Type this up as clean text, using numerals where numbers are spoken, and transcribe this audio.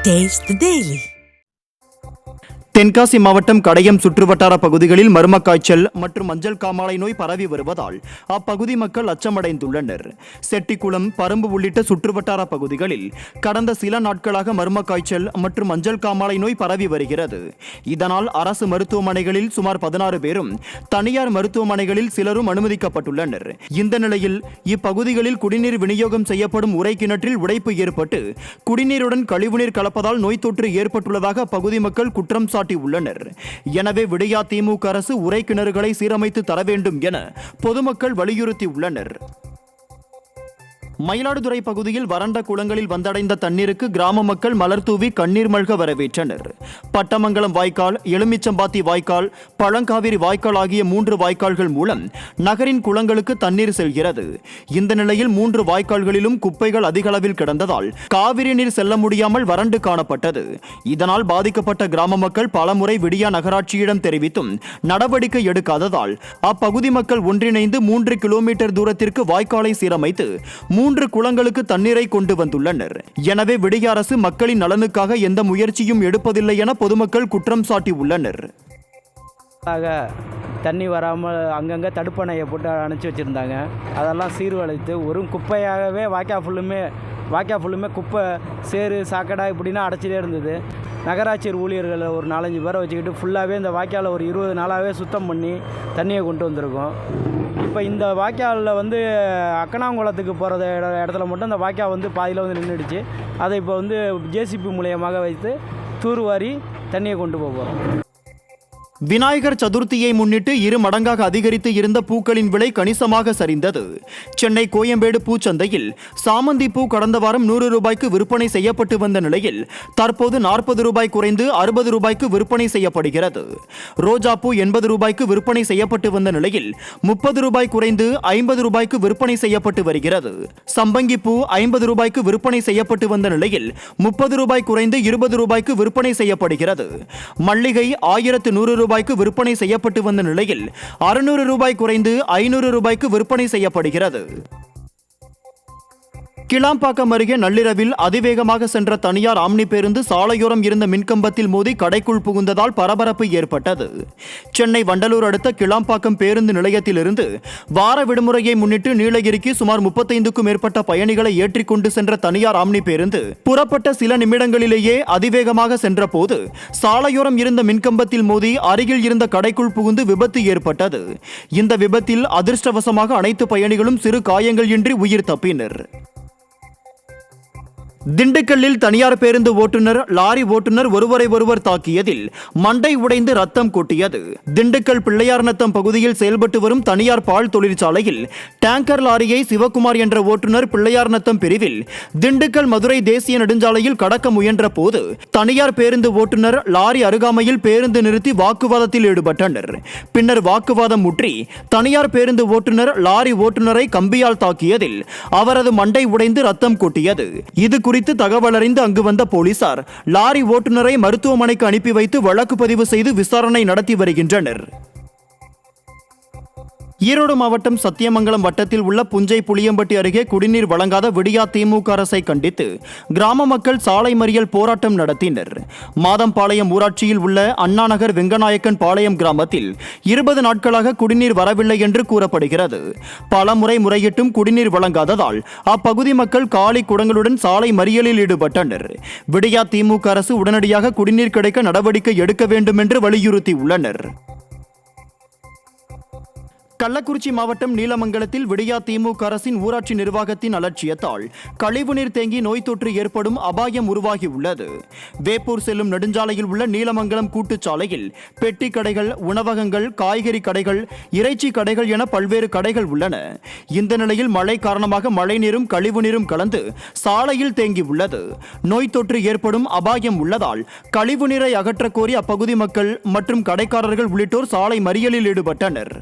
Taste the Daily. Tenkasi மாவட்டம் கடையம் சுற்றுவட்டார பகுதிகளில் மர்ம காய்ச்சல் மற்றும் மஞ்சள் காமாலை நோய் பரவி வருவதால் அப்பகுதி மக்கள் அச்சமடைந்துள்ளனர். செட்டிக்குளம், பரம்பு உள்ளிட்ட சுற்றுவட்டார பகுதிகளில் கடந்த சில நாட்களாக மர்ம காய்ச்சல் மற்றும் மஞ்சள் காமாலை நோய் பரவி வருகிறது. இதனால் அரசு மருத்துவமனைகளில் சுமார் 16 பேரும், தனியார் மருத்துவமனைகளில் சிலரும் அனுமதிக்கப்பட்டுள்ளனர். இந்த நிலையில் இப்பகுதிகளில் குடிநீர் விநியோகம் செய்யப்படும் உரை கிணற்றில் உடைப்பு ஏற்பட்டு குடிநீருடன் கழிவுநீர் கலப்பதால் நோய் தொற்று ஏற்பட்டுள்ளதாக அப்பகுதி மக்கள் குற்றம் உள்ளனர். எனவே விடியா திமுக அரசு உரை கிணறுகளை சீரமைத்து தர வேண்டும் என பொதுமக்கள் வலியுறுத்தியுள்ளனர். மயிலாடுதுறை பகுதியில் வறண்ட குளங்களில் வந்தடைந்த தண்ணீருக்கு கிராம மக்கள் மலர் தூவி கண்ணீர் மல்க வரவேற்றனர். பட்டமங்கலம் வாய்க்கால், எலுமிச்சம்பாத்தி வாய்க்கால், பழங்காவிரி வாய்க்கால் ஆகிய 3 வாய்க்கால்கள் மூலம் நகரின் குளங்களுக்கு தண்ணீர் செல்கிறது. இந்த நிலையில் 3 வாய்க்கால்களிலும் குப்பைகள் அதிக அளவில் கிடந்ததால் காவிரி நீர் செல்ல முடியாமல் வறண்டு காணப்பட்டது. இதனால் பாதிக்கப்பட்ட கிராம மக்கள் பலமுறை விடியா நகராட்சியிடம் தெரிவித்தும் நடவடிக்கை எடுக்காததால் அப்பகுதி மக்கள் ஒன்றிணைந்து 3 கிலோமீட்டர் தூரத்திற்கு வாய்க்காலை சீரமைத்து 3 குளங்களுக்கு தண்ணீரை கொண்டு வந்துள்ளனர். எனவே விடிய அரசு மக்களின் நலனுக்காக எந்த முயற்சியும் எடுப்பதில்லை என பொதுமக்கள் குற்றம் சாட்டியுள்ளனர். தண்ணி வராமல் அங்கங்கே தடுப்பணையை போட்டு அணைச்சி வச்சுருந்தாங்க. அதெல்லாம் சீர்வழித்து ஒரு குப்பையாகவே வாய்க்கா ஃபுல்லுமே குப்பை, சேறு, சாக்கடை இப்படின்னா அடைச்சிட்டே இருந்தது. நகராட்சி ஊழியர்களை ஒரு 4-5 பேரை வச்சுக்கிட்டு ஃபுல்லாகவே இந்த வாய்க்காலை ஒரு 20 நாளாகவே சுத்தம் பண்ணி தண்ணியை கொண்டு வந்திருக்கோம். இப்போ இந்த வாய்க்காலில் அக்கனாங்குளத்துக்கு போகிற இடத்துல மட்டும் இந்த வாய்க்கால் பாதியில் நின்றுடுச்சு. அதை இப்போ ஜேசிபி மூலியமாக வைத்து தூர்வாரி தண்ணியை கொண்டு போகிறோம். விநாயகர் சதுர்த்தியை முன்னிட்டு 2 மடங்காக அதிகரித்து இருந்த பூக்களின் விலை கணிசமாக சரிந்தது. சென்னை கோயம்பேடு பூச்சந்தையில் சாமந்தி பூ கடந்த வாரம் 100 ரூபாய்க்கு விற்பனை செய்யப்பட்டு வந்த நிலையில் தற்போது 40 ரூபாய் குறைந்து 60 ரூபாய்க்கு விற்பனை செய்யப்படுகிறது. ரோஜா பூ 80 ரூபாய்க்கு விற்பனை செய்யப்பட்டு வந்த நிலையில் 30 ரூபாய் குறைந்து 50 ரூபாய்க்கு விற்பனை செய்யப்பட்டு வருகிறது. சம்பங்கி பூ 50 ரூபாய்க்கு விற்பனை செய்யப்பட்டு வந்த நிலையில் 30 ரூபாய் குறைந்து 20 ரூபாய்க்கு விற்பனை செய்யப்படுகிறது. மல்லிகை 1100 ரூபாய்க்கு விற்பனை செய்யப்பட்டு வந்த நிலையில் 600 ரூபாய் குறைந்து 500 ரூபாய்க்கு விற்பனை செய்யப்படுகிறது. கிளாம்பாக்கம் அருகே நள்ளிரவில் அதிவேகமாக சென்ற தனியார் ஆம்னி பேருந்து சாலையோரம் இருந்த மின்கம்பத்தில் மோதி கடைக்குள் புகுந்ததால் பரபரப்பு ஏற்பட்டது. சென்னை வண்டலூர் அடுத்த கிளாம்பாக்கம் பேருந்து நிலையத்திலிருந்து வார விடுமுறையை முன்னிட்டு நீலகிரிக்கு சுமார் 35க்கும் மேற்பட்ட பயணிகளை ஏற்றிக்கொண்டு சென்ற தனியார் ஆம்னி பேருந்து புறப்பட்ட சில நிமிடங்களிலேயே அதிவேகமாக சென்ற போது சாலையோரம் இருந்த மின்கம்பத்தில் மோதி அருகில் இருந்த கடைக்குள் புகுந்து விபத்து ஏற்பட்டது. இந்த விபத்தில் அதிர்ஷ்டவசமாக அனைத்து பயணிகளும் சிறு காயங்கள் இன்றி உயிர் தப்பினர். திண்டுக்கல்லில் தனியார் பேருந்து ஓட்டுநர், லாரி ஓட்டுநர் ஒருவர் தாக்கியதில் மண்டை உடைந்து ரத்தம் கொட்டியது. திண்டுக்கல் பிள்ளையார்நத்தம் பகுதியில் செயல்பட்டு வரும் தனியார் பால் தொழிற்சாலையில் டேங்கர் லாரியை சிவகுமார் என்ற ஓட்டுநர் பிள்ளையார்நத்தம் பிரிவில் திண்டுக்கல் மதுரை தேசிய நெடுஞ்சாலையில் கடக்க முயன்ற போது தனியார் பேருந்து ஓட்டுநர் லாரி அருகாமையில் பேருந்து நிறுத்தி வாக்குவாதத்தில் ஈடுபட்டனர். பின்னர் வாக்குவாதம் முற்றி தனியார் பேருந்து ஓட்டுநர் லாரி ஓட்டுநரை கம்பியால் தாக்கியதில் அவரது மண்டை உடைந்து ரத்தம் கொட்டியது. இது குறித்து தகவல் அறிந்து அங்கு வந்த போலீசார் லாரி ஓட்டுநரை மருத்துவமனைக்கு அனுப்பி வைத்து வழக்கு பதிவு செய்து விசாரணை நடத்தி வருகின்றனர். ஈரோடு மாவட்டம் சத்தியமங்கலம் வட்டத்தில் உள்ள புஞ்சை புளியம்பட்டி அருகே குடிநீர் வழங்காத விடியா திமுக அரசை கண்டித்து கிராம மக்கள் சாலை மறியல் போராட்டம் நடத்தினர். மாதம்பாளையம் ஊராட்சியில் உள்ள அண்ணாநகர் வெங்கநாயக்கன் பாளையம் கிராமத்தில் 20 நாட்களாக குடிநீர் வரவில்லை என்று கூறப்படுகிறது. பல முறையிட்டும் குடிநீர் வழங்காததால் அப்பகுதி மக்கள் காலி குடங்களுடன் சாலை மறியலில் ஈடுபட்டனர். விடியா திமுக அரசு உடனடியாக குடிநீர் கிடைக்க நடவடிக்கை எடுக்க வேண்டும் என்று வலியுறுத்தியுள்ளனர். கள்ளக்குறிச்சி மாவட்டம் நீலமங்கலத்தில் விடியா திமுக அரசின் ஊராட்சி நிர்வாகத்தின் அலட்சியத்தால் கழிவுநீர் தேங்கி நோய் தொற்று ஏற்படும் அபாயம் உருவாகியுள்ளது. வேப்பூர் செல்லும் நெடுஞ்சாலையில் உள்ள நீலமங்கலம் கூட்டுச்சாலையில் பெட்டி கடைகள், உணவகங்கள், காய்கறி கடைகள், இறைச்சி கடைகள் என பல்வேறு கடைகள் உள்ளன. இந்த நிலையில் மழை காரணமாக மழைநீரும் கழிவுநீரும் கலந்து சாலையில் தேங்கியுள்ளது. நோய் தொற்று ஏற்படும் அபாயம் உள்ளதால் கழிவுநீரை அகற்றக் கோரி அப்பகுதி மக்கள் மற்றும் கடைக்காரர்கள் உள்ளிட்டோர் சாலை மறியலில் ஈடுபட்டனர்.